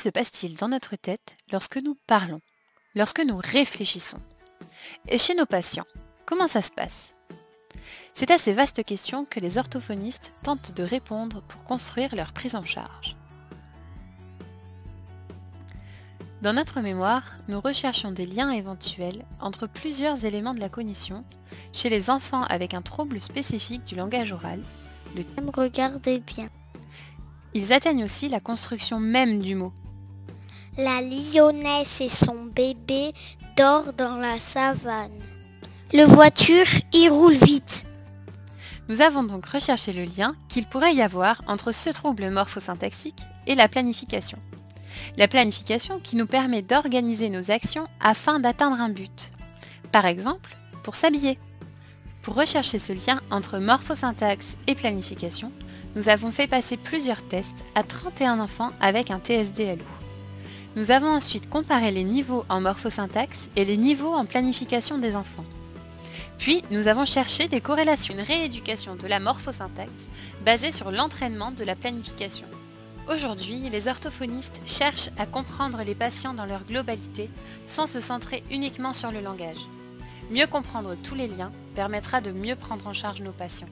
se passe-t-il dans notre tête lorsque nous parlons, lorsque nous réfléchissons? Et chez nos patients, comment ça se passe? C'est à ces vastes questions que les orthophonistes tentent de répondre pour construire leur prise en charge. Dans notre mémoire, nous recherchons des liens éventuels entre plusieurs éléments de la cognition chez les enfants avec un trouble spécifique du langage oral. Regardez bien. Ils atteignent aussi la construction même du mot. La lionesse et son bébé dorment dans la savane. Le voiture y roule vite. Nous avons donc recherché le lien qu'il pourrait y avoir entre ce trouble morphosyntaxique et la planification. La planification qui nous permet d'organiser nos actions afin d'atteindre un but. Par exemple, pour s'habiller. Pour rechercher ce lien entre morphosyntaxe et planification, nous avons fait passer plusieurs tests à 31 enfants avec un TSD-LO. Nous avons ensuite comparé les niveaux en morphosyntaxe et les niveaux en planification des enfants. Puis, nous avons cherché des corrélations, une rééducation de la morphosyntaxe basée sur l'entraînement de la planification. Aujourd'hui, les orthophonistes cherchent à comprendre les patients dans leur globalité sans se centrer uniquement sur le langage. Mieux comprendre tous les liens permettra de mieux prendre en charge nos patients.